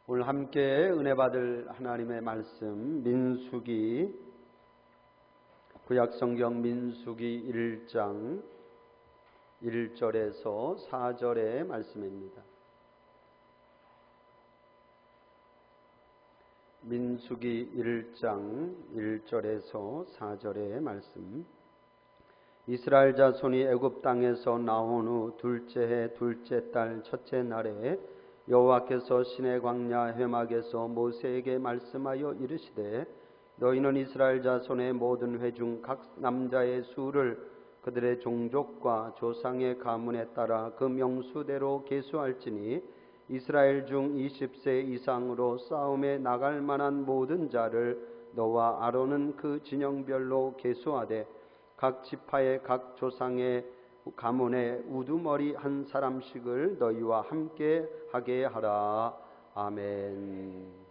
오늘 함께 은혜 받을 하나님의 말씀 민수기 구약성경 민수기 1장 1절에서 4절의 말씀입니다. 민수기 1장 1절에서 4절의 말씀. 이스라엘 자손이 애굽 땅에서 나온 후 둘째 해 둘째 달 첫째 날에 여호와께서 시내 광야 회막에서 모세에게 말씀하여 이르시되 너희는 이스라엘 자손의 모든 회 중 각 남자의 수를 그들의 종족과 조상의 가문에 따라 그 명수대로 계수할지니 이스라엘 중 20세 이상으로 싸움에 나갈 만한 모든 자를 너와 아론은 그 진영별로 계수하되 각 지파의 각 조상의 가문에 우두머리 한 사람씩을 너희와 함께 하게 하라. 아멘.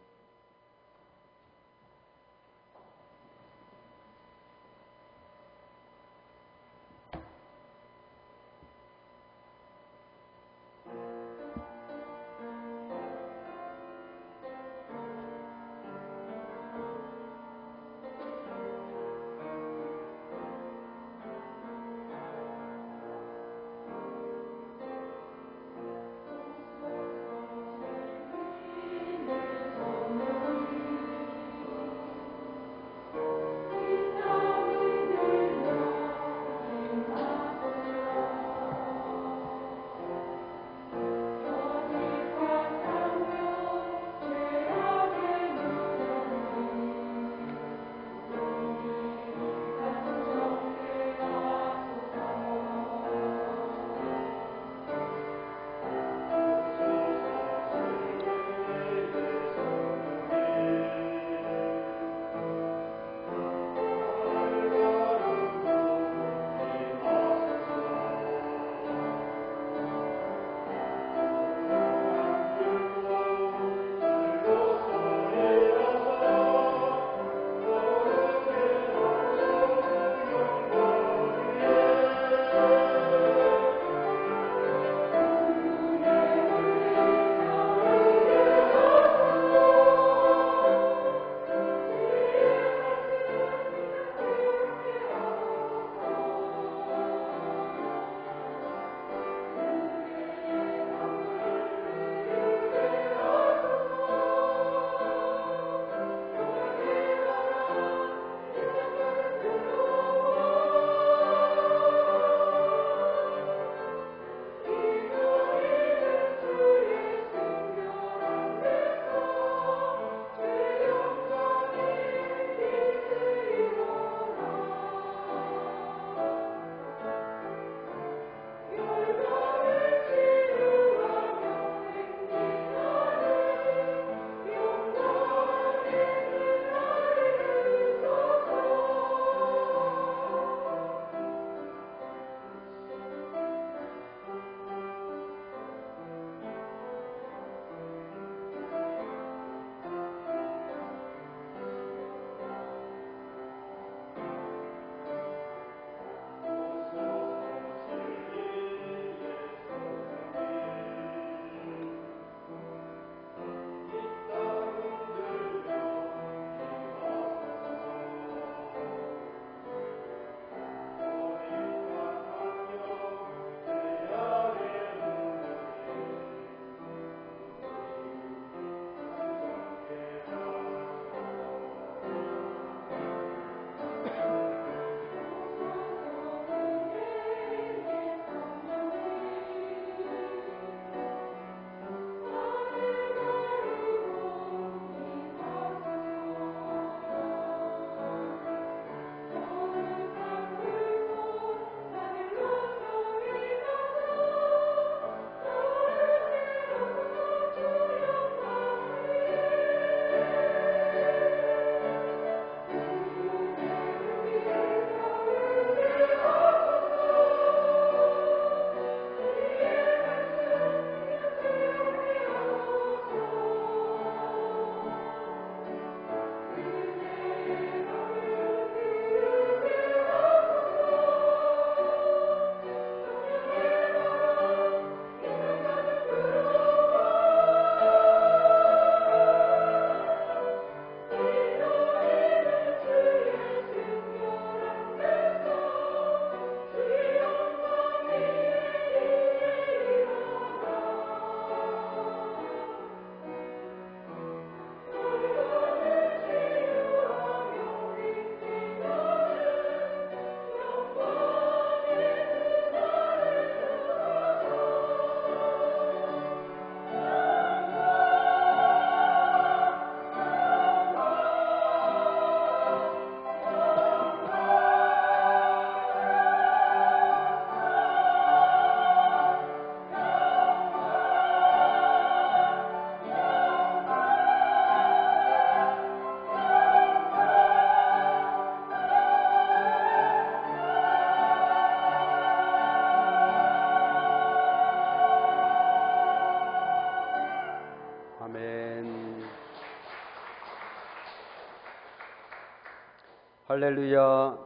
할렐루야.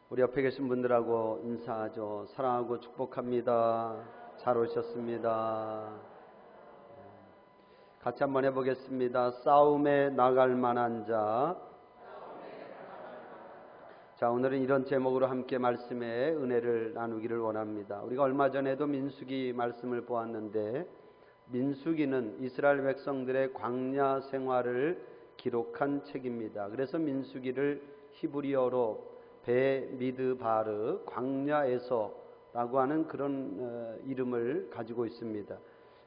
우리 옆에 계신 분들하고 인사하죠. 사랑하고 축복합니다. 잘 오셨습니다. 같이 한번 해보겠습니다. 싸움에 나갈 만한 자. 자, 오늘은 이런 제목으로 함께 말씀의 은혜를 나누기를 원합니다. 우리가 얼마 전에도 민수기 말씀을 보았는데, 민수기는 이스라엘 백성들의 광야 생활을 기록한 책입니다. 그래서 민수기를 히브리어로 베미드바르, 광야에서라고 하는 그런 이름을 가지고 있습니다.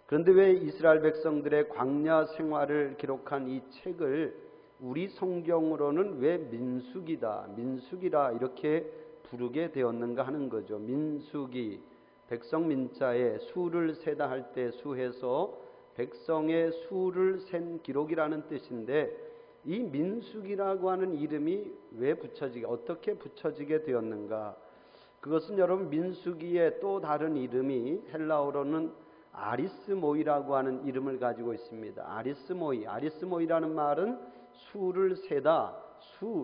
그런데 왜 이스라엘 백성들의 광야 생활을 기록한 이 책을 우리 성경으로는 왜 민수기라 이렇게 부르게 되었는가 하는 거죠. 민수기, 백성 민자에 수를 세다 할 때 수해서 백성의 수를 센 기록이라는 뜻인데, 이 민수기라고 하는 이름이 왜 어떻게 붙여지게 되었는가? 그것은 여러분, 민수기의 또 다른 이름이 헬라어로는 아리스모이라고 하는 이름을 가지고 있습니다. 아리스모이라는 말은 수를 세다,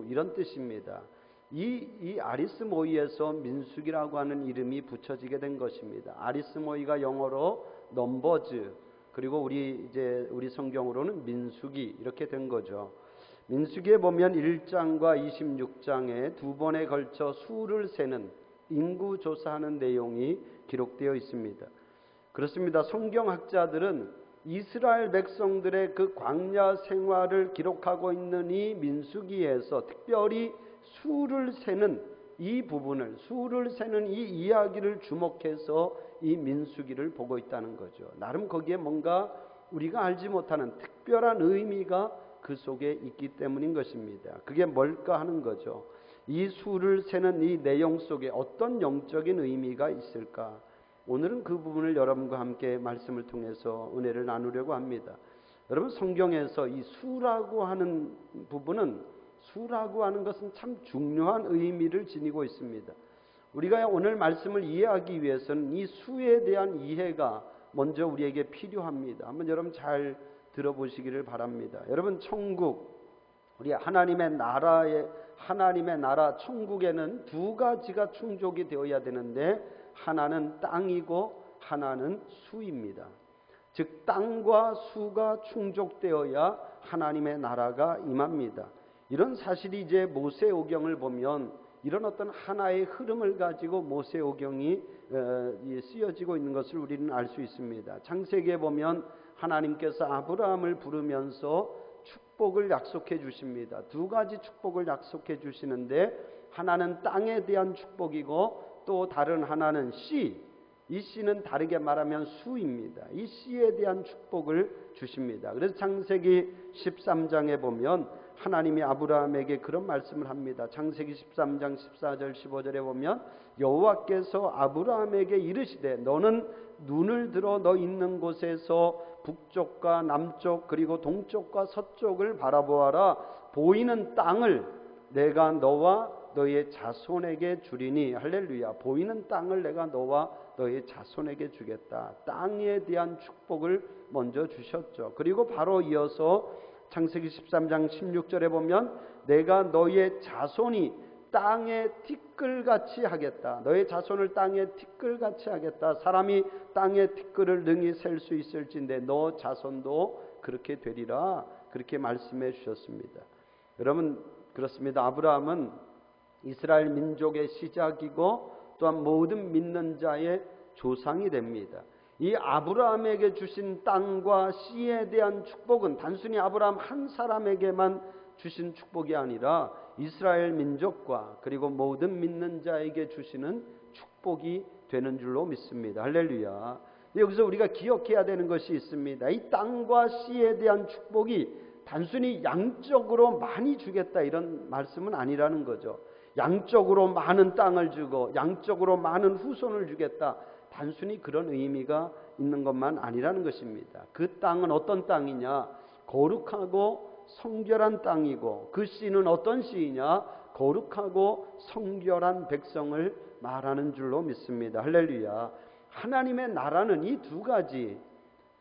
이런 뜻입니다. 이 아리스모이에서 민수기라고 하는 이름이 붙여지게 된 것입니다. 아리스모이가 영어로 넘버즈, 그리고 우리 성경으로는 민수기 이렇게 된 거죠. 민수기에 보면 1장과 26장에 두 번에 걸쳐 수를 세는 인구 조사하는 내용이 기록되어 있습니다. 그렇습니다. 성경학자들은 이스라엘 백성들의 그 광야 생활을 기록하고 있는 이 민수기에서 특별히 수를 세는 이 부분을, 수를 세는 이 이야기를 주목해서 이 민수기를 보고 있다는 거죠. 나름 거기에 뭔가 우리가 알지 못하는 특별한 의미가 그 속에 있기 때문인 것입니다. 그게 뭘까 하는 거죠. 이 수를 세는 이 내용 속에 어떤 영적인 의미가 있을까? 오늘은 그 부분을 여러분과 함께 말씀을 통해서 은혜를 나누려고 합니다. 여러분, 성경에서 이 수라고 하는 부분은, 수라고 하는 것은 참 중요한 의미를 지니고 있습니다. 우리가 오늘 말씀을 이해하기 위해서는 이 수에 대한 이해가 먼저 우리에게 필요합니다. 한번 여러분 잘 들어보시기를 바랍니다. 여러분, 천국, 우리 하나님의 나라 천국에는 두 가지가 충족이 되어야 되는데, 하나는 땅이고 하나는 수입니다. 즉 땅과 수가 충족되어야 하나님의 나라가 임합니다. 이런 사실이 이제 모세오경을 보면 이런 어떤 하나의 흐름을 가지고 모세오경이 쓰여지고 있는 것을 우리는 알 수 있습니다. 창세기에 보면 하나님께서 아브라함을 부르면서 축복을 약속해 주십니다. 두 가지 축복을 약속해 주시는데, 하나는 땅에 대한 축복이고 또 다른 하나는 씨, 이 씨는 다르게 말하면 수입니다. 이 씨에 대한 축복을 주십니다. 그래서 창세기 13장에 보면 하나님이 아브라함에게 그런 말씀을 합니다. 창세기 13장 14절 15절에 보면 여호와께서 아브라함에게 이르시되 너는 눈을 들어 너 있는 곳에서 북쪽과 남쪽 그리고 동쪽과 서쪽을 바라보아라. 보이는 땅을 내가 너와 너의 자손에게 주리니. 할렐루야. 보이는 땅을 내가 너와 너의 자손에게 주겠다. 땅에 대한 축복을 먼저 주셨죠. 그리고 바로 이어서 창세기 13장 16절에 보면 내가 너의 자손이 땅에 티끌같이 하겠다. 너의 자손을 땅에 티끌같이 하겠다. 사람이 땅의 티끌을 능히 셀 수 있을진데 너 자손도 그렇게 되리라. 그렇게 말씀해 주셨습니다. 여러분, 그렇습니다. 아브라함은 이스라엘 민족의 시작이고 또한 모든 믿는 자의 조상이 됩니다. 이 아브라함에게 주신 땅과 씨에 대한 축복은 단순히 아브라함 한 사람에게만 주신 축복이 아니라 이스라엘 민족과 그리고 모든 믿는 자에게 주시는 축복이 되는 줄로 믿습니다. 할렐루야. 여기서 우리가 기억해야 되는 것이 있습니다. 이 땅과 씨에 대한 축복이 단순히 양적으로 많이 주겠다 이런 말씀은 아니라는 거죠. 양적으로 많은 땅을 주고 양적으로 많은 후손을 주겠다, 단순히 그런 의미가 있는 것만 아니라는 것입니다. 그 땅은 어떤 땅이냐? 거룩하고 성결한 땅이고, 그 씨는 어떤 씨이냐? 거룩하고 성결한 백성을 말하는 줄로 믿습니다. 할렐루야. 하나님의 나라는 이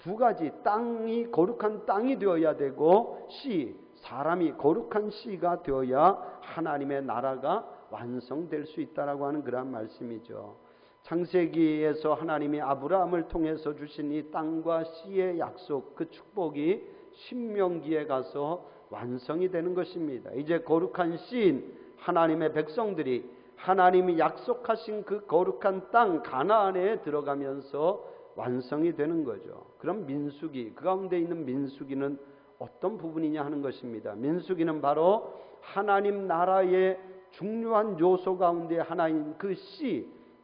두 가지 땅이 거룩한 땅이 되어야 되고 씨, 사람이 거룩한 씨가 되어야 하나님의 나라가 완성될 수 있다라고 하는 그러한 말씀이죠. 창세기에서 하나님이 아브라함을 통해서 주신 이 땅과 씨의 약속, 그 축복이 신명기에 가서 완성이 되는 것입니다. 이제 거룩한 씨인 하나님의 백성들이 하나님이 약속하신 그 거룩한 땅 가나안에 들어가면서 완성이 되는 거죠. 그럼 민수기, 그 가운데 있는 민수기는 어떤 부분이냐 하는 것입니다. 민수기는 바로 하나님 나라의 중요한 요소 가운데 하나인 그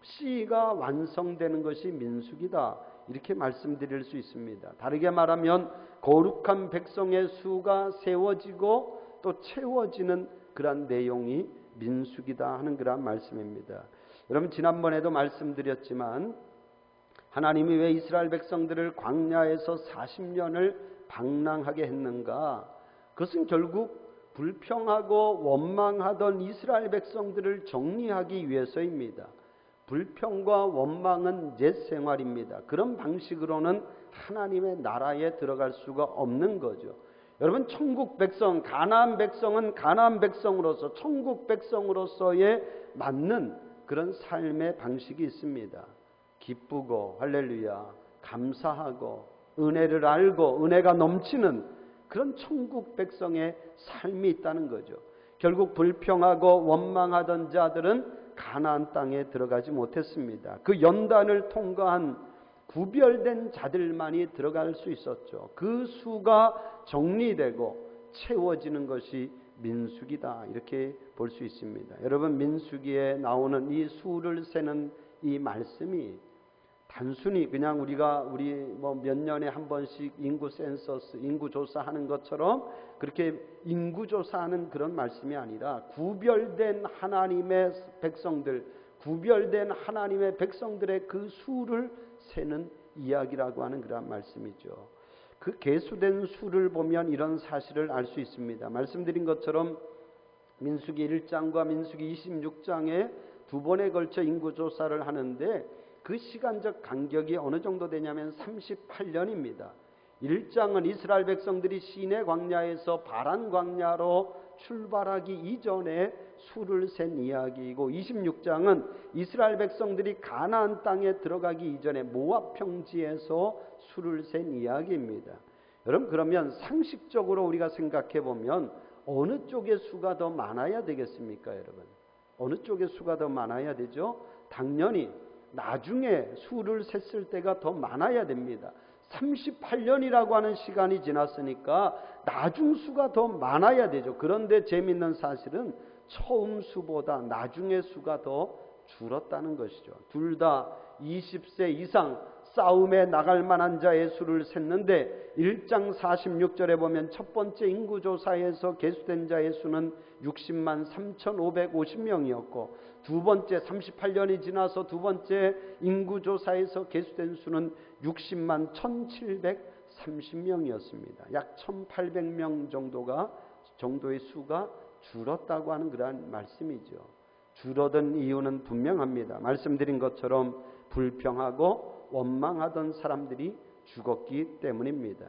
씨가 완성되는 것이 민수기다, 이렇게 말씀드릴 수 있습니다. 다르게 말하면 거룩한 백성의 수가 세워지고 또 채워지는 그러한 내용이 민수기다 하는 그러한 말씀입니다. 여러분, 지난번에도 말씀드렸지만 하나님이 왜 이스라엘 백성들을 광야에서 40년을 방랑하게 했는가? 그것은 결국 불평하고 원망하던 이스라엘 백성들을 정리하기 위해서입니다. 불평과 원망은 옛 생활입니다. 그런 방식으로는 하나님의 나라에 들어갈 수가 없는 거죠. 여러분, 천국 백성, 가나안 백성은 가나안 백성으로서, 천국 백성으로서의 맞는 그런 삶의 방식이 있습니다. 기쁘고 할렐루야, 감사하고 은혜를 알고 은혜가 넘치는 그런 천국 백성의 삶이 있다는 거죠. 결국 불평하고 원망하던 자들은 가나안 땅에 들어가지 못했습니다. 그 연단을 통과한 구별된 자들만이 들어갈 수 있었죠. 그 수가 정리되고 채워지는 것이 민수기다, 이렇게 볼 수 있습니다. 여러분, 민수기에 나오는 이 수를 세는 이 말씀이 단순히 그냥 우리가 몇 년에 한 번씩 인구 센서스, 인구 조사하는 것처럼 그렇게 인구 조사하는 그런 말씀이 아니라 구별된 하나님의 백성들, 구별된 하나님의 백성들의 그 수를 세는 이야기라고 하는 그런 말씀이죠. 그 계수된 수를 보면 이런 사실을 알 수 있습니다. 말씀드린 것처럼 민수기 1장과 민수기 26장에 두 번에 걸쳐 인구 조사를 하는데 그 시간적 간격이 어느 정도 되냐면 38년입니다. 1장은 이스라엘 백성들이 시내 광야에서 바란 광야로 출발하기 이전에 수를 센 이야기이고, 26장은 이스라엘 백성들이 가나안 땅에 들어가기 이전에 모압 평지에서 수를 센 이야기입니다. 여러분, 그러면 상식적으로 우리가 생각해 보면 어느 쪽의 수가 더 많아야 되겠습니까, 여러분? 어느 쪽의 수가 더 많아야 되죠? 당연히 나중에 수를 셌을 때가 더 많아야 됩니다. 38년이라고 하는 시간이 지났으니까 나중 수가 더 많아야 되죠. 그런데 재미있는 사실은 처음 수보다 나중의 수가 더 줄었다는 것이죠. 둘 다 20세 이상 싸움에 나갈 만한 자의 수를 셌는데 1장 46절에 보면 첫 번째 인구조사에서 계수된 자의 수는 60만 3,550명이었고 두 번째 38년이 지나서 두 번째 인구조사에서 계수된 수는 60만 1,730명이었습니다. 약 1,800명 정도의 수가 줄었다고 하는 그러한 말씀이죠. 줄어든 이유는 분명합니다. 말씀드린 것처럼 불평하고 원망하던 사람들이 죽었기 때문입니다.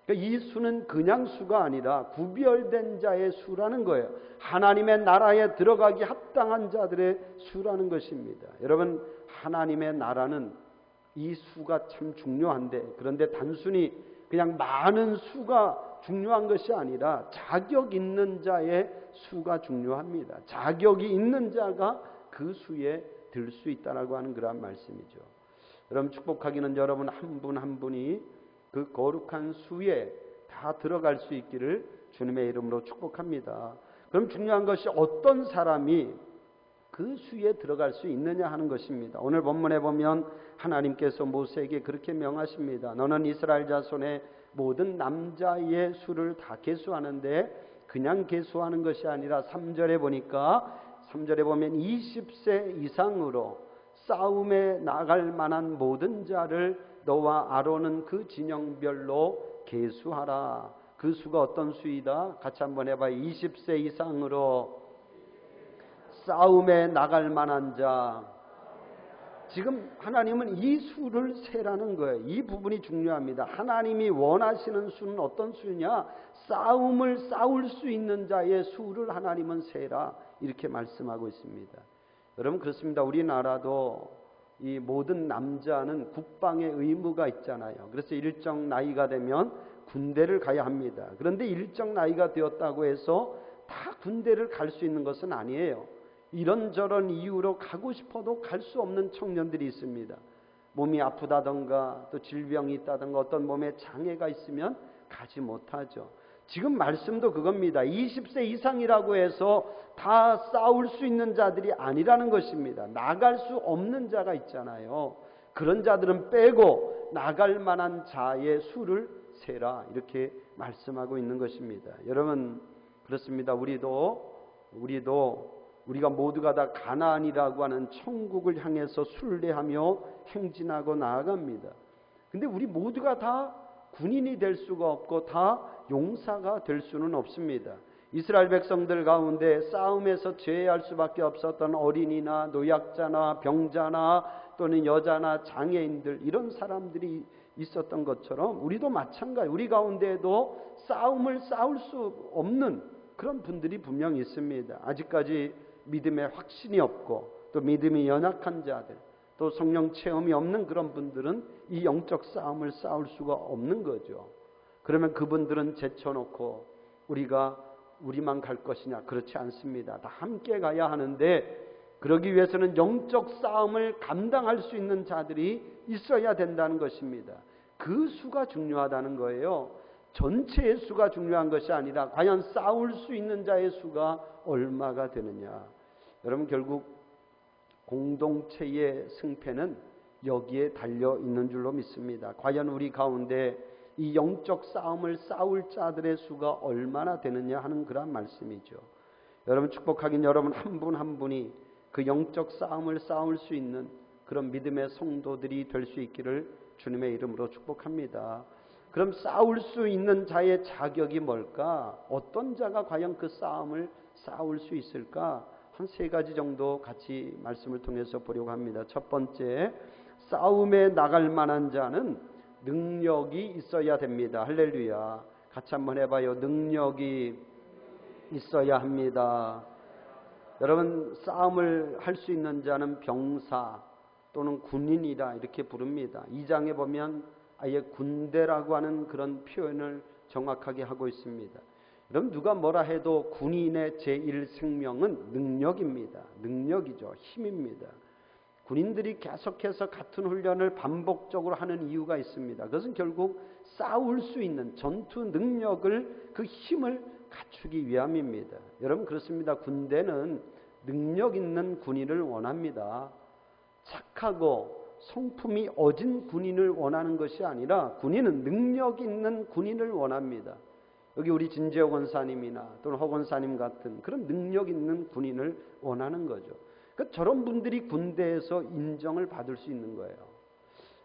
그러니까 이 수는 그냥 수가 아니라 구별된 자의 수라는 거예요. 하나님의 나라에 들어가기 합당한 자들의 수라는 것입니다. 여러분, 하나님의 나라는 이 수가 참 중요한데, 그런데 단순히 그냥 많은 수가 중요한 것이 아니라 자격 있는 자의 수가 중요합니다. 자격이 있는 자가 그 수에 들 수 있다라고 하는 그런 말씀이죠. 여러분, 축복하기는 여러분 한 분 한 분이 그 거룩한 수에 다 들어갈 수 있기를 주님의 이름으로 축복합니다. 그럼 중요한 것이 어떤 사람이 그 수에 들어갈 수 있느냐 하는 것입니다. 오늘 본문에 보면 하나님께서 모세에게 그렇게 명하십니다. 너는 이스라엘 자손의 모든 남자의 수를 다 계수하는데 그냥 계수하는 것이 아니라 3절에 보니까 3절에 보면 20세 이상으로 싸움에 나갈 만한 모든 자를 너와 아론은 그 진영별로 계수하라. 그 수가 어떤 수이다? 같이 한번 해봐요. 20세 이상으로 싸움에 나갈 만한 자, 지금 하나님은 이 수를 세라는 거예요. 이 부분이 중요합니다. 하나님이 원하시는 수는 어떤 수냐? 싸움을 싸울 수 있는 자의 수를 하나님은 세라, 이렇게 말씀하고 있습니다. 여러분, 그렇습니다. 우리나라도 이 모든 남자는 국방의 의무가 있잖아요. 그래서 일정 나이가 되면 군대를 가야 합니다. 그런데 일정 나이가 되었다고 해서 다 군대를 갈 수 있는 것은 아니에요. 이런저런 이유로 가고 싶어도 갈 수 없는 청년들이 있습니다. 몸이 아프다던가 또 질병이 있다던가 어떤 몸에 장애가 있으면 가지 못하죠. 지금 말씀도 그겁니다. 20세 이상이라고 해서 다 싸울 수 있는 자들이 아니라는 것입니다. 나갈 수 없는 자가 있잖아요. 그런 자들은 빼고 나갈 만한 자의 수를 세라, 이렇게 말씀하고 있는 것입니다. 여러분, 그렇습니다. 우리가 모두가 다 가나안이라고 하는 천국을 향해서 순례하며 행진하고 나아갑니다. 근데 우리 모두가 다 군인이 될 수가 없고 다 용사가 될 수는 없습니다. 이스라엘 백성들 가운데 싸움에서 제외할 수밖에 없었던 어린이나 노약자나 병자나 또는 여자나 장애인들, 이런 사람들이 있었던 것처럼 우리도 마찬가지, 우리 가운데에도 싸움을 싸울 수 없는 그런 분들이 분명히 있습니다. 아직까지 믿음에 확신이 없고 또 믿음이 연약한 자들, 또 성령 체험이 없는 그런 분들은 이 영적 싸움을 싸울 수가 없는 거죠. 그러면 그분들은 제쳐놓고 우리만 갈 것이냐? 그렇지 않습니다. 다 함께 가야 하는데, 그러기 위해서는 영적 싸움을 감당할 수 있는 자들이 있어야 된다는 것입니다. 그 수가 중요하다는 거예요. 전체의 수가 중요한 것이 아니라 과연 싸울 수 있는 자의 수가 얼마가 되느냐. 여러분, 결국 공동체의 승패는 여기에 달려 있는 줄로 믿습니다. 과연 우리 가운데 이 영적 싸움을 싸울 자들의 수가 얼마나 되느냐 하는 그런 말씀이죠. 여러분, 축복하긴 여러분 한 분 한 분이 그 영적 싸움을 싸울 수 있는 그런 믿음의 성도들이 될 수 있기를 주님의 이름으로 축복합니다. 그럼 싸울 수 있는 자의 자격이 뭘까? 어떤 자가 과연 그 싸움을 싸울 수 있을까? 한 3가지 정도 같이 말씀을 통해서 보려고 합니다. 첫 번째, 싸움에 나갈 만한 자는 능력이 있어야 됩니다. 할렐루야. 같이 한번 해봐요. 능력이 있어야 합니다. 여러분, 싸움을 할 수 있는 자는 병사 또는 군인이라 이렇게 부릅니다. 2장에 보면 아예 군대라고 하는 그런 표현을 정확하게 하고 있습니다. 여러분, 누가 뭐라 해도 군인의 제1생명은 능력입니다. 능력이죠. 힘입니다. 군인들이 계속해서 같은 훈련을 반복적으로 하는 이유가 있습니다. 그것은 결국 싸울 수 있는 전투 능력을, 그 힘을 갖추기 위함입니다. 여러분, 그렇습니다. 군대는 능력 있는 군인을 원합니다. 착하고 성품이 어진 군인을 원하는 것이 아니라 군인은 능력 있는 군인을 원합니다. 여기 우리 진재호 권사님이나 또는 허 권사님 같은 그런 능력 있는 군인을 원하는 거죠. 그러니까 저런 분들이 군대에서 인정을 받을 수 있는 거예요.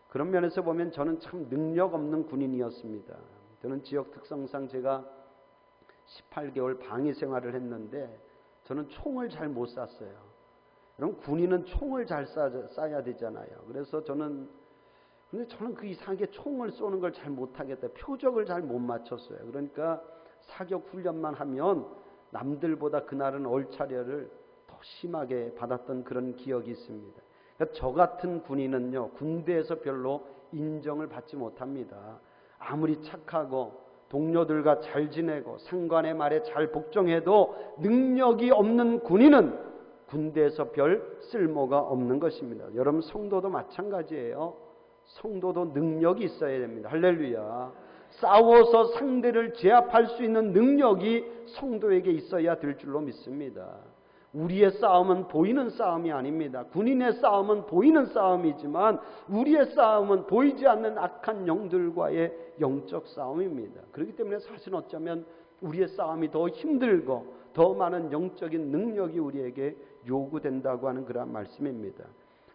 그런 면에서 보면 저는 참 능력 없는 군인이었습니다. 저는 지역 특성상 제가 18개월 방위 생활을 했는데 저는 총을 잘 못 쐈어요. 그럼 군인은 총을 잘 쏴야 되잖아요. 그래서 저는 그 이상하게 총을 쏘는 걸 잘 못하겠다. 표적을 잘 못 맞췄어요. 그러니까 사격 훈련만 하면 남들보다 그날은 얼차려를 더 심하게 받았던 그런 기억이 있습니다. 그러니까 저 같은 군인은요, 군대에서 별로 인정을 받지 못합니다. 아무리 착하고 동료들과 잘 지내고 상관의 말에 잘 복종해도 능력이 없는 군인은 군대에서 별 쓸모가 없는 것입니다. 여러분, 성도도 마찬가지예요. 성도도 능력이 있어야 됩니다. 할렐루야. 싸워서 상대를 제압할 수 있는 능력이 성도에게 있어야 될 줄로 믿습니다. 우리의 싸움은 보이는 싸움이 아닙니다. 군인의 싸움은 보이는 싸움이지만 우리의 싸움은 보이지 않는 악한 영들과의 영적 싸움입니다. 그렇기 때문에 사실 어쩌면 우리의 싸움이 더 힘들고 더 많은 영적인 능력이 우리에게 요구된다고 하는 그런 말씀입니다.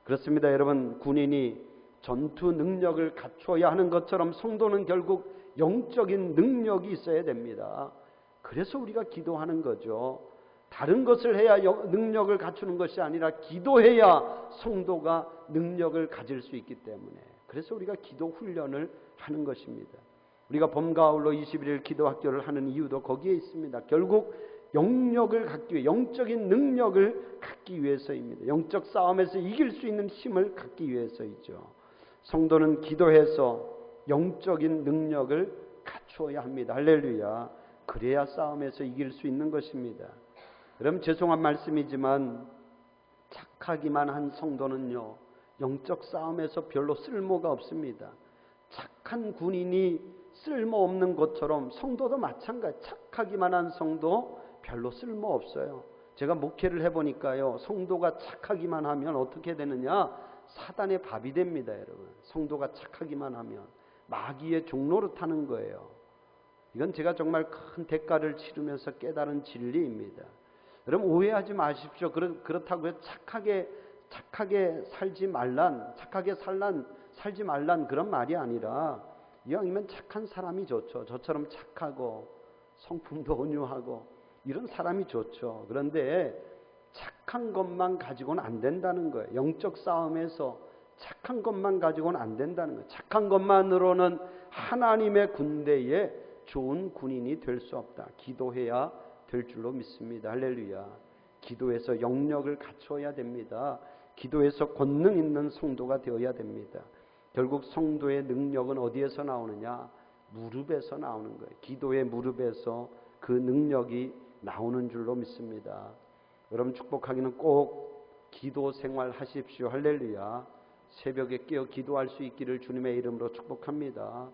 그렇습니다. 여러분, 군인이 전투 능력을 갖춰야 하는 것처럼 성도는 결국 영적인 능력이 있어야 됩니다. 그래서 우리가 기도하는 거죠. 다른 것을 해야 능력을 갖추는 것이 아니라 기도해야 성도가 능력을 가질 수 있기 때문에, 그래서 우리가 기도 훈련을 하는 것입니다. 우리가 봄가을로 21일 기도학교를 하는 이유도 거기에 있습니다. 결국 영력을 갖기 위해, 영적인 능력을 갖기 위해서입니다. 영적 싸움에서 이길 수 있는 힘을 갖기 위해서이죠. 성도는 기도해서 영적인 능력을 갖추어야 합니다. 할렐루야. 그래야 싸움에서 이길 수 있는 것입니다. 그럼 죄송한 말씀이지만 착하기만 한 성도는요, 영적 싸움에서 별로 쓸모가 없습니다. 착한 군인이 쓸모없는 것처럼 성도도 마찬가지. 착하기만 한 성도 별로 쓸모없어요. 제가 목회를 해보니까요, 성도가 착하기만 하면 어떻게 되느냐? 사단의 밥이 됩니다. 여러분, 성도가 착하기만 하면 마귀의 종로로 타는 거예요. 이건 제가 정말 큰 대가를 치르면서 깨달은 진리입니다. 여러분, 오해하지 마십시오. 그렇다고 해서 착하게 살지 말란, 살지 말란 그런 말이 아니라, 이왕이면 착한 사람이 좋죠. 저처럼 착하고 성품도 온유하고 이런 사람이 좋죠. 그런데 착한 것만 가지고는 안 된다는 거예요. 영적 싸움에서 착한 것만 가지고는 안 된다는 거예요. 착한 것만으로는 하나님의 군대에 좋은 군인이 될 수 없다. 기도해야 될 줄로 믿습니다. 할렐루야. 기도에서 영력을 갖춰야 됩니다. 기도에서 권능 있는 성도가 되어야 됩니다. 결국 성도의 능력은 어디에서 나오느냐? 무릎에서 나오는 거예요. 기도의 무릎에서 그 능력이 나오는 줄로 믿습니다. 여러분, 축복하기는 꼭 기도 생활 하십시오. 할렐루야. 새벽에 깨어 기도할 수 있기를 주님의 이름으로 축복합니다.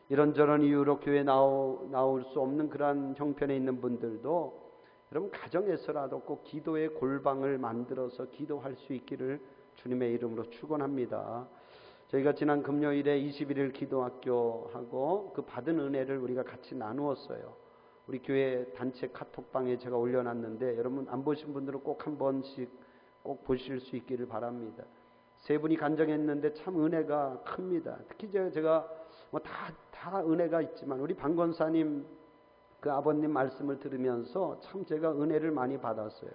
이런저런 이유로 교회 나올 수 없는 그러한 형편에 있는 분들도 여러분, 가정에서라도 꼭 기도의 골방을 만들어서 기도할 수 있기를 주님의 이름으로 축원합니다. 저희가 지난 금요일에 21일 기도학교하고 그 받은 은혜를 우리가 같이 나누었어요. 우리 교회 단체 카톡방에 제가 올려놨는데, 여러분 안 보신 분들은 꼭 한 번씩 꼭 보실 수 있기를 바랍니다. 세 분이 간증했는데 참 은혜가 큽니다. 특히 제가 뭐 다 은혜가 있지만 우리 방 권사님 그 아버님 말씀을 들으면서 참 제가 은혜를 많이 받았어요.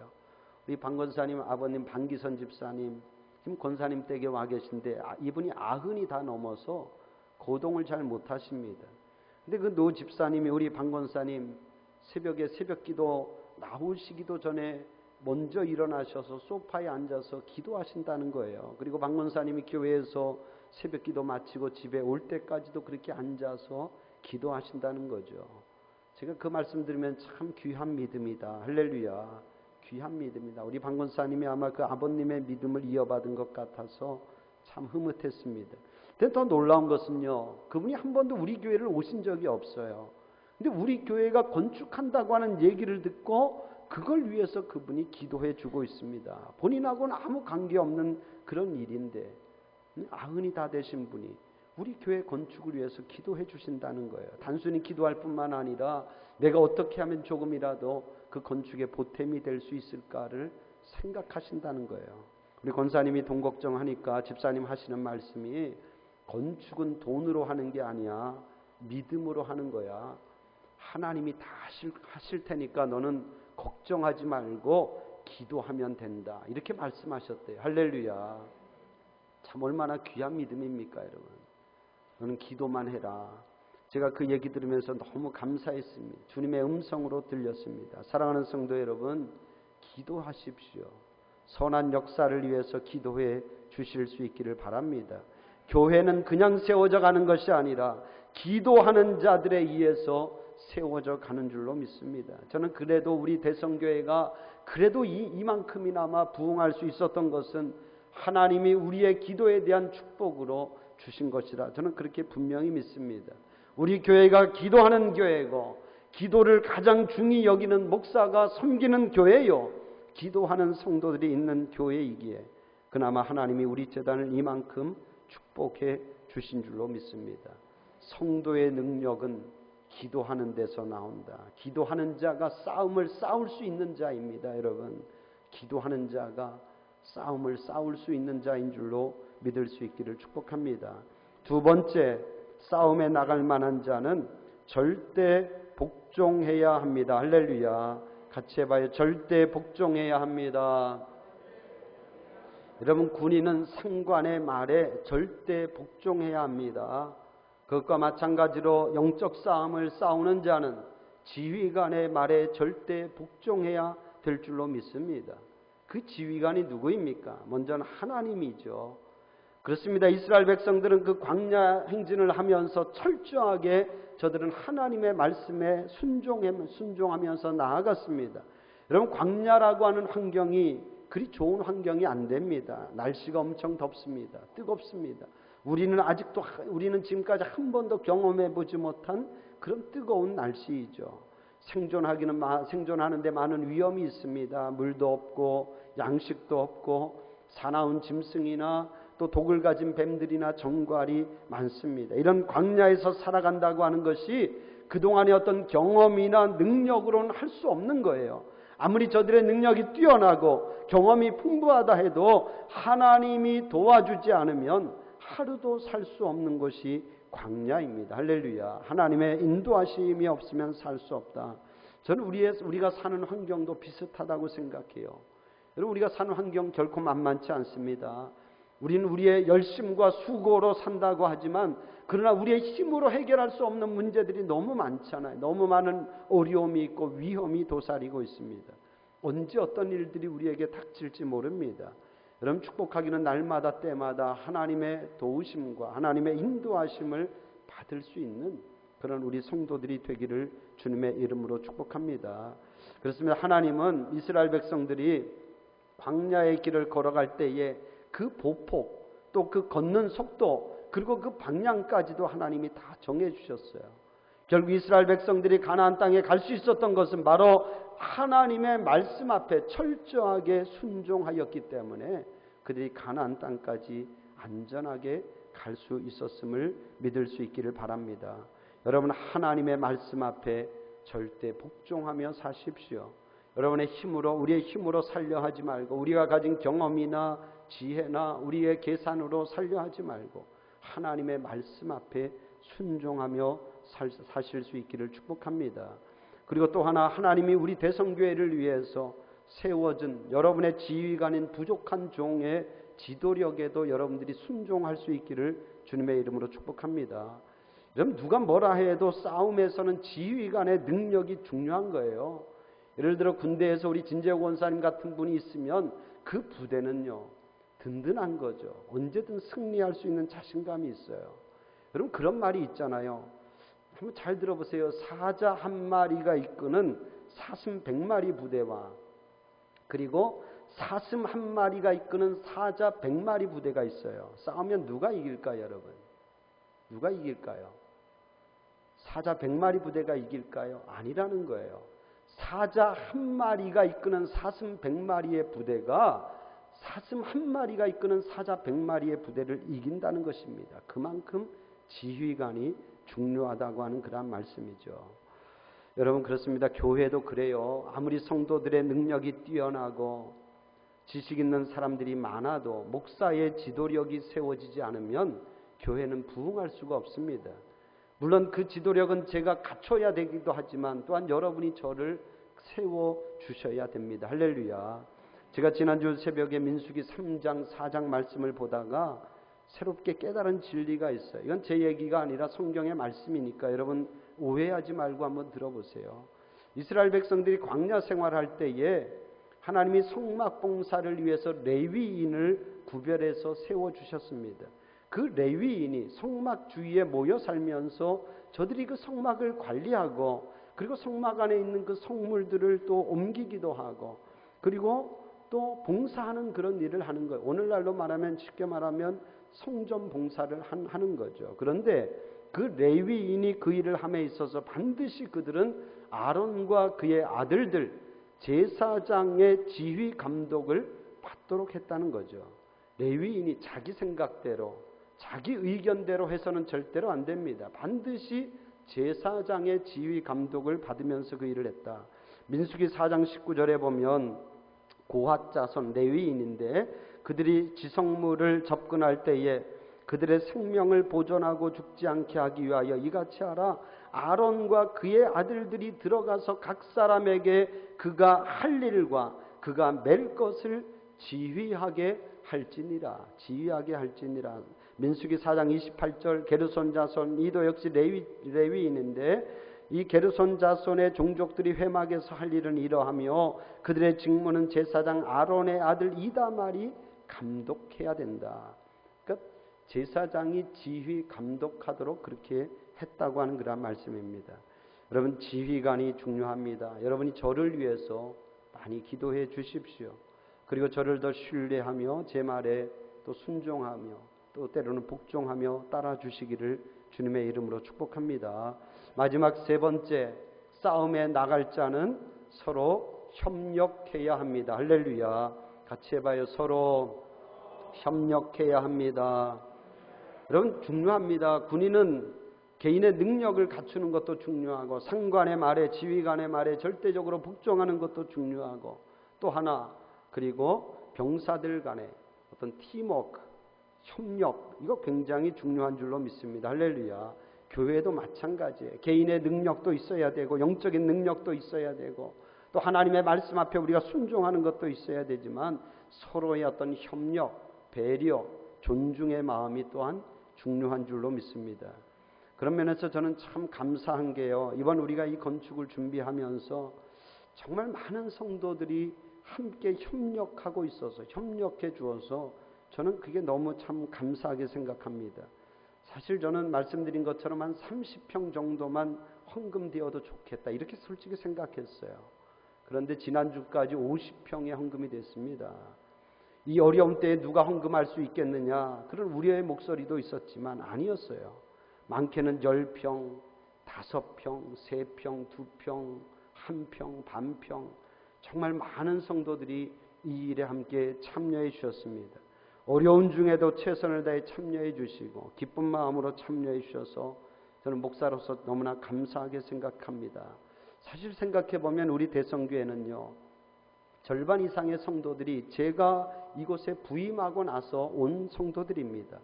우리 방 권사님 아버님 방기선 집사님 지금 권사님 댁에 와 계신데 이분이 90이 다 넘어서 거동을 잘 못하십니다. 근데 그 노 집사님이 우리 방 권사님 새벽에 새벽기도 나오시기도 전에 먼저 일어나셔서 소파에 앉아서 기도하신다는 거예요. 그리고 방 권사님이 교회에서 새벽기도 마치고 집에 올 때까지도 그렇게 앉아서 기도하신다는 거죠. 제가 그 말씀 들으면 참 귀한 믿음이다. 할렐루야. 귀한 믿음이다. 우리 방 권사님이 아마 그 아버님의 믿음을 이어받은 것 같아서 참 흐뭇했습니다. 근데 더 놀라운 것은요, 그분이 한 번도 우리 교회를 오신 적이 없어요. 근데 우리 교회가 건축한다고 하는 얘기를 듣고 그걸 위해서 그분이 기도해 주고 있습니다. 본인하고는 아무 관계없는 그런 일인데 90이 다 되신 분이 우리 교회 건축을 위해서 기도해 주신다는 거예요. 단순히 기도할 뿐만 아니라 내가 어떻게 하면 조금이라도 그 건축에 보탬이 될 수 있을까를 생각하신다는 거예요. 우리 권사님이 돈 걱정하니까 집사님 하시는 말씀이, 건축은 돈으로 하는 게 아니야. 믿음으로 하는 거야. 하나님이 다 하실 테니까 너는 걱정하지 말고 기도하면 된다. 이렇게 말씀하셨대요. 할렐루야. 참 얼마나 귀한 믿음입니까, 여러분. 너는 기도만 해라. 제가 그 얘기 들으면서 너무 감사했습니다. 주님의 음성으로 들렸습니다. 사랑하는 성도 여러분, 기도하십시오. 선한 역사를 위해서 기도해 주실 수 있기를 바랍니다. 교회는 그냥 세워져 가는 것이 아니라 기도하는 자들에 의해서 세워져 가는 줄로 믿습니다. 저는 그래도 우리 대성교회가 그래도 이만큼이나마 부흥할 수 있었던 것은 하나님이 우리의 기도에 대한 축복으로 주신 것이라 저는 그렇게 분명히 믿습니다. 우리 교회가 기도하는 교회고 기도를 가장 중히 여기는 목사가 섬기는 교회요, 기도하는 성도들이 있는 교회이기에 그나마 하나님이 우리 재단을 이만큼 축복해 주신 줄로 믿습니다. 성도의 능력은 기도하는 데서 나온다. 기도하는 자가 싸움을 싸울 수 있는 자입니다. 여러분, 기도하는 자가 싸움을 싸울 수 있는 자인 줄로 믿을 수 있기를 축복합니다. 두 번째, 싸움에 나갈 만한 자는 절대 복종해야 합니다. 할렐루야. 같이 해봐요. 절대 복종해야 합니다. 여러분, 군인은 상관의 말에 절대 복종해야 합니다. 그것과 마찬가지로 영적 싸움을 싸우는 자는 지휘관의 말에 절대 복종해야 될 줄로 믿습니다. 그 지휘관이 누구입니까? 먼저는 하나님이죠. 그렇습니다. 이스라엘 백성들은 그 광야 행진을 하면서 철저하게 저들은 하나님의 말씀에 순종하면서 나아갔습니다. 여러분, 광야라고 하는 환경이 그리 좋은 환경이 안 됩니다. 날씨가 엄청 덥습니다. 뜨겁습니다. 우리는 지금까지 한 번도 경험해 보지 못한 그런 뜨거운 날씨이죠. 생존하는데 많은 위험이 있습니다. 물도 없고 양식도 없고 사나운 짐승이나 또 독을 가진 뱀들이나 정갈이 많습니다. 이런 광야에서 살아간다고 하는 것이 그동안의 어떤 경험이나 능력으로는 할 수 없는 거예요. 아무리 저들의 능력이 뛰어나고 경험이 풍부하다 해도 하나님이 도와주지 않으면 하루도 살 수 없는 것이 광야입니다. 할렐루야. 하나님의 인도하심이 없으면 살 수 없다. 저는 우리가 사는 환경도 비슷하다고 생각해요. 여러분, 우리가 사는 환경 결코 만만치 않습니다. 우리는 우리의 열심과 수고로 산다고 하지만 그러나 우리의 힘으로 해결할 수 없는 문제들이 너무 많잖아요. 너무 많은 어려움이 있고 위험이 도사리고 있습니다. 언제 어떤 일들이 우리에게 닥칠지 모릅니다. 여러분, 축복하기는 날마다 때마다 하나님의 도우심과 하나님의 인도하심을 받을 수 있는 그런 우리 성도들이 되기를 주님의 이름으로 축복합니다. 그렇습니다. 하나님은 이스라엘 백성들이 광야의 길을 걸어갈 때에 그 보폭, 또 그 걷는 속도, 그리고 그 방향까지도 하나님이 다 정해 주셨어요. 결국 이스라엘 백성들이 가나안 땅에 갈 수 있었던 것은 바로 하나님의 말씀 앞에 철저하게 순종하였기 때문에 그들이 가나안 땅까지 안전하게 갈 수 있었음을 믿을 수 있기를 바랍니다. 여러분, 하나님의 말씀 앞에 절대 복종하며 사십시오. 여러분의 힘으로, 우리의 힘으로 살려 하지 말고, 우리가 가진 경험이나 지혜나 우리의 계산으로 살려 하지 말고 하나님의 말씀 앞에 순종하며 사실 수 있기를 축복합니다. 그리고 또 하나, 하나님이 우리 대성교회를 위해서 세워진 여러분의 지휘관인 부족한 종의 지도력에도 여러분들이 순종할 수 있기를 주님의 이름으로 축복합니다. 여러분, 누가 뭐라 해도 싸움에서는 지휘관의 능력이 중요한 거예요. 예를 들어 군대에서 우리 진재호 원사님 같은 분이 있으면 그 부대는요 든든한 거죠. 언제든 승리할 수 있는 자신감이 있어요. 여러분, 그런 말이 있잖아요. 한번 잘 들어보세요. 사자 한 마리가 이끄는 사슴 100마리 부대와 그리고 사슴 한 마리가 이끄는 사자 100마리 부대가 있어요. 싸우면 누가 이길까요, 여러분? 누가 이길까요? 사자 100마리 부대가 이길까요? 아니라는 거예요. 사자 한 마리가 이끄는 사슴 100마리의 부대가 사슴 한 마리가 이끄는 사자 100마리의 부대를 이긴다는 것입니다. 그만큼 지휘관이 중요하다고 하는 그런 말씀이죠. 여러분, 그렇습니다. 교회도 그래요. 아무리 성도들의 능력이 뛰어나고 지식 있는 사람들이 많아도 목사의 지도력이 세워지지 않으면 교회는 부흥할 수가 없습니다. 물론 그 지도력은 제가 갖춰야 되기도 하지만 또한 여러분이 저를 세워주셔야 됩니다. 할렐루야. 제가 지난주 새벽에 민수기 3장 4장 말씀을 보다가 새롭게 깨달은 진리가 있어요. 이건 제 얘기가 아니라 성경의 말씀이니까 여러분 오해하지 말고 한번 들어보세요. 이스라엘 백성들이 광야 생활할 때에 하나님이 성막 봉사를 위해서 레위인을 구별해서 세워주셨습니다. 그 레위인이 성막 주위에 모여 살면서 저들이 그 성막을 관리하고 그리고 성막 안에 있는 그 성물들을 또 옮기기도 하고 그리고 또 봉사하는 그런 일을 하는 거예요. 오늘날로 말하면 쉽게 말하면 성전 봉사를 하는 거죠. 그런데 그 레위인이 그 일을 함에 있어서 반드시 그들은 아론과 그의 아들들 제사장의 지휘 감독을 받도록 했다는 거죠. 레위인이 자기 생각대로 자기 의견대로 해서는 절대로 안 됩니다. 반드시 제사장의 지휘 감독을 받으면서 그 일을 했다. 민수기 4장 19절에 보면 고핫 자손 레위인인데 그들이 지성물을 접근할 때에 그들의 생명을 보존하고 죽지 않게 하기 위하여 이같이 하라. 아론과 그의 아들들이 들어가서 각 사람에게 그가 할 일과 그가 맬 것을 지휘하게 할지니라. 지휘하게 할지니라. 민수기 4장 28절 게르손 자손, 이도 역시 레위인인데 이 게르손 자손의 종족들이 회막에서 할 일은 이러하며 그들의 직무는 제사장 아론의 아들 이다말이 감독해야 된다. 그러니까 제사장이 지휘 감독하도록 그렇게 했다고 하는 그런 말씀입니다. 여러분, 지휘관이 중요합니다. 여러분이 저를 위해서 많이 기도해 주십시오. 그리고 저를 더 신뢰하며 제 말에 또 순종하며 또 때로는 복종하며 따라 주시기를 주님의 이름으로 축복합니다. 마지막 세 번째, 싸움에 나갈 자는 서로 협력해야 합니다. 할렐루야. 같이 해봐요. 서로 협력해야 합니다. 여러분, 중요합니다. 군인은 개인의 능력을 갖추는 것도 중요하고 상관의 말에, 지휘관의 말에 절대적으로 복종하는 것도 중요하고 또 하나, 그리고 병사들 간의 어떤 팀워크, 협력, 이거 굉장히 중요한 줄로 믿습니다. 할렐루야. 교회도 마찬가지예요. 개인의 능력도 있어야 되고 영적인 능력도 있어야 되고 또 하나님의 말씀 앞에 우리가 순종하는 것도 있어야 되지만 서로의 어떤 협력, 배려, 존중의 마음이 또한 중요한 줄로 믿습니다. 그런 면에서 저는 참 감사한 게요, 이번 우리가 이 건축을 준비하면서 정말 많은 성도들이 함께 협력하고 있어서, 협력해 주어서 저는 그게 너무 참 감사하게 생각합니다. 사실 저는 말씀드린 것처럼 한 30평 정도만 헌금되어도 좋겠다, 이렇게 솔직히 생각했어요. 그런데 지난주까지 50평의 헌금이 됐습니다. 이 어려운 때에 누가 헌금할 수 있겠느냐, 그런 우려의 목소리도 있었지만 아니었어요. 많게는 10평, 5평, 3평, 2평, 1평, 반평, 정말 많은 성도들이 이 일에 함께 참여해 주셨습니다. 어려운 중에도 최선을 다해 참여해 주시고 기쁜 마음으로 참여해 주셔서 저는 목사로서 너무나 감사하게 생각합니다. 사실 생각해 보면 우리 대성교회는요, 절반 이상의 성도들이 제가 이곳에 부임하고 나서 온 성도들입니다.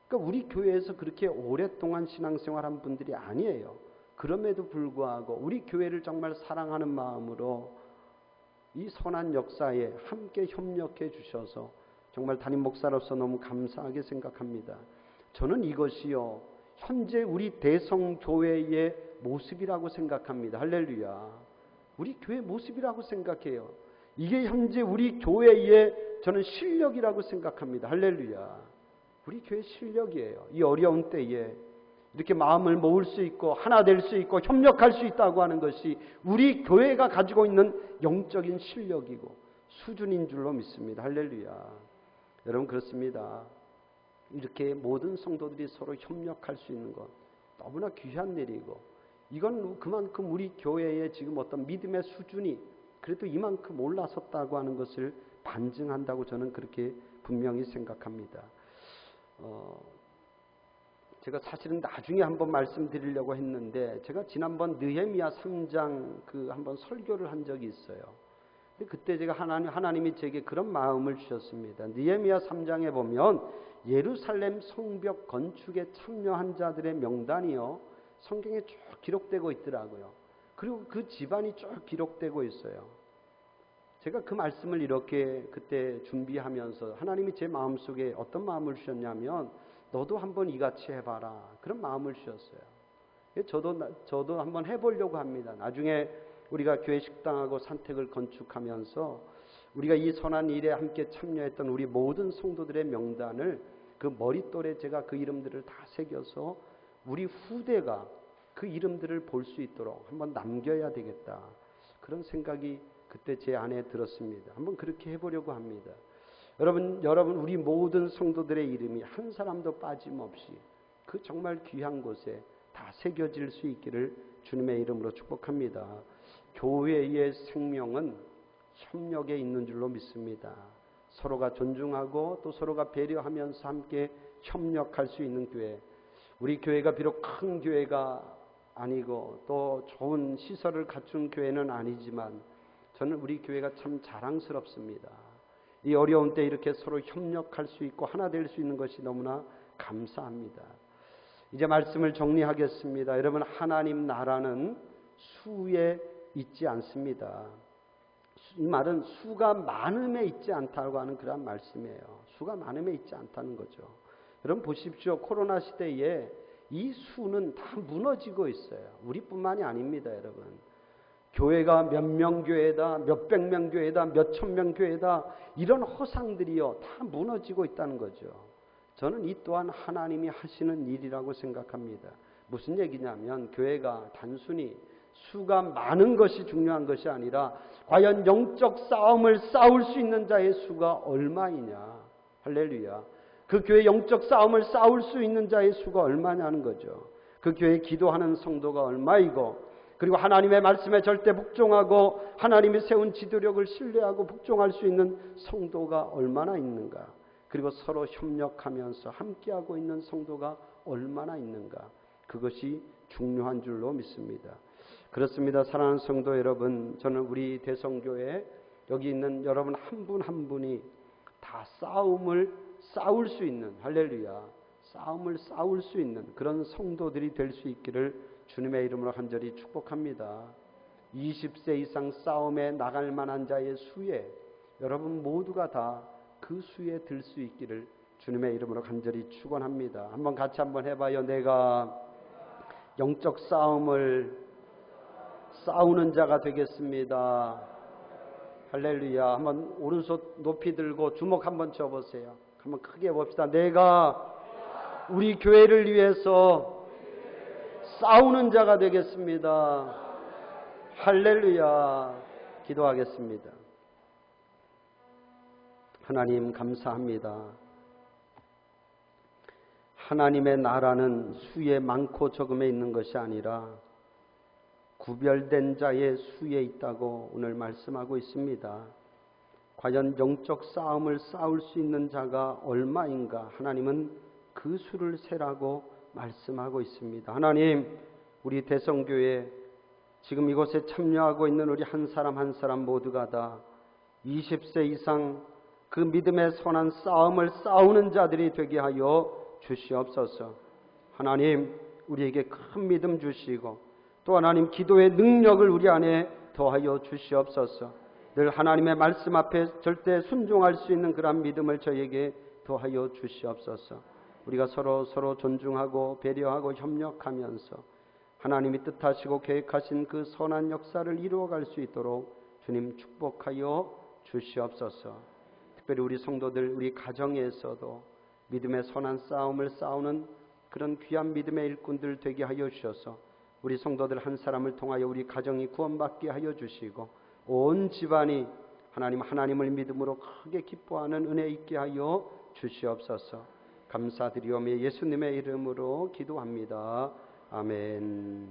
그러니까 우리 교회에서 그렇게 오랫동안 신앙생활한 분들이 아니에요. 그럼에도 불구하고 우리 교회를 정말 사랑하는 마음으로 이 선한 역사에 함께 협력해 주셔서 정말 담임 목사로서 너무 감사하게 생각합니다. 저는 이것이요, 현재 우리 대성교회의 모습이라고 생각합니다. 할렐루야. 우리 교회 모습이라고 생각해요. 이게 현재 우리 교회의 저는 실력이라고 생각합니다. 할렐루야. 우리 교회 실력이에요. 이 어려운 때에 이렇게 마음을 모을 수 있고 하나 될 수 있고 협력할 수 있다고 하는 것이 우리 교회가 가지고 있는 영적인 실력이고 수준인 줄로 믿습니다. 할렐루야. 여러분, 그렇습니다. 이렇게 모든 성도들이 서로 협력할 수 있는 것 너무나 귀한 일이고, 이건 그만큼 우리 교회의 지금 어떤 믿음의 수준이 그래도 이만큼 올라섰다고 하는 것을 반증한다고 저는 그렇게 분명히 생각합니다. 제가 사실은 나중에 한번 말씀드리려고 했는데, 제가 지난번 느헤미야 3장 한번 설교를 한 적이 있어요. 근데 그때 제가 하나님이 제게 그런 마음을 주셨습니다. 느헤미야 3장에 보면 예루살렘 성벽 건축에 참여한 자들의 명단이요, 성경에 쭉 기록되고 있더라고요. 그리고 그 집안이 쭉 기록되고 있어요. 제가 그 말씀을 이렇게 그때 준비하면서 하나님이 제 마음속에 어떤 마음을 주셨냐면, 너도 한번 이같이 해봐라, 그런 마음을 주셨어요. 저도 한번 해보려고 합니다. 나중에 우리가 교회 식당하고 산택을 건축하면서 우리가 이 선한 일에 함께 참여했던 우리 모든 성도들의 명단을 그 머릿돌에 제가 그 이름들을 다 새겨서 우리 후대가 그 이름들을 볼 수 있도록 한번 남겨야 되겠다, 그런 생각이 그때 제 안에 들었습니다. 한번 그렇게 해보려고 합니다. 여러분 우리 모든 성도들의 이름이 한 사람도 빠짐없이 그 정말 귀한 곳에 다 새겨질 수 있기를 주님의 이름으로 축복합니다. 교회의 생명은 협력에 있는 줄로 믿습니다. 서로가 존중하고 또 서로가 배려하면서 함께 협력할 수 있는 교회. 우리 교회가 비록 큰 교회가 아니고 또 좋은 시설을 갖춘 교회는 아니지만 저는 우리 교회가 참 자랑스럽습니다. 이 어려운 때 이렇게 서로 협력할 수 있고 하나 될 수 있는 것이 너무나 감사합니다. 이제 말씀을 정리하겠습니다. 여러분, 하나님 나라는 수에 있지 않습니다. 이 말은 수가 많음에 있지 않다고 하는 그런 말씀이에요. 수가 많음에 있지 않다는 거죠. 여러분 보십시오. 코로나 시대에 이 수는 다 무너지고 있어요. 우리뿐만이 아닙니다, 여러분. 교회가 몇 명 교회다, 몇백 명 교회다, 몇천 명 교회다, 이런 허상들이요 다 무너지고 있다는 거죠. 저는 이 또한 하나님이 하시는 일이라고 생각합니다. 무슨 얘기냐면 교회가 단순히 수가 많은 것이 중요한 것이 아니라 과연 영적 싸움을 싸울 수 있는 자의 수가 얼마이냐. 할렐루야. 그 교회 영적 싸움을 싸울 수 있는 자의 수가 얼마냐는 거죠. 그 교회 기도하는 성도가 얼마이고, 그리고 하나님의 말씀에 절대 복종하고 하나님이 세운 지도력을 신뢰하고 복종할 수 있는 성도가 얼마나 있는가. 그리고 서로 협력하면서 함께하고 있는 성도가 얼마나 있는가. 그것이 중요한 줄로 믿습니다. 그렇습니다. 사랑하는 성도 여러분, 저는 우리 대성교회 여기 있는 여러분 한 분 한 분이 다 싸움을 싸울 수 있는, 할렐루야, 싸움을 싸울 수 있는 그런 성도들이 될 수 있기를 주님의 이름으로 간절히 축복합니다. 20세 이상 싸움에 나갈 만한 자의 수에 여러분 모두가 다 그 수에 들 수 있기를 주님의 이름으로 간절히 축원합니다. 한번 같이 한번 해봐요. 내가 영적 싸움을 싸우는 자가 되겠습니다. 할렐루야. 한번 오른손 높이 들고 주먹 한번 쳐보세요. 한번 크게 봅시다. 내가 우리 교회를 위해서 싸우는 자가 되겠습니다. 할렐루야. 기도하겠습니다. 하나님 감사합니다. 하나님의 나라는 수에 많고 적음에 있는 것이 아니라 구별된 자의 수에 있다고 오늘 말씀하고 있습니다. 과연 영적 싸움을 싸울 수 있는 자가 얼마인가? 하나님은 그 수를 세라고 말씀하고 있습니다. 하나님, 우리 대성교회 지금 이곳에 참여하고 있는 우리 한 사람 한 사람 모두가 다 20세 이상 그 믿음의 선한 싸움을 싸우는 자들이 되게 하여 주시옵소서. 하나님, 우리에게 큰 믿음 주시고 또 하나님 기도의 능력을 우리 안에 더하여 주시옵소서. 늘 하나님의 말씀 앞에 절대 순종할 수 있는 그런 믿음을 저에게 더하여 주시옵소서. 우리가 서로 존중하고 배려하고 협력하면서 하나님이 뜻하시고 계획하신 그 선한 역사를 이루어갈 수 있도록 주님 축복하여 주시옵소서. 특별히 우리 성도들, 우리 가정에서도 믿음의 선한 싸움을 싸우는 그런 귀한 믿음의 일꾼들 되게 하여 주셔서 우리 성도들 한 사람을 통하여 우리 가정이 구원받게 하여 주시고 온 집안이 하나님을 믿음으로 크게 기뻐하는 은혜 있게 하여 주시옵소서. 감사드리오며 예수님의 이름으로 기도합니다. 아멘.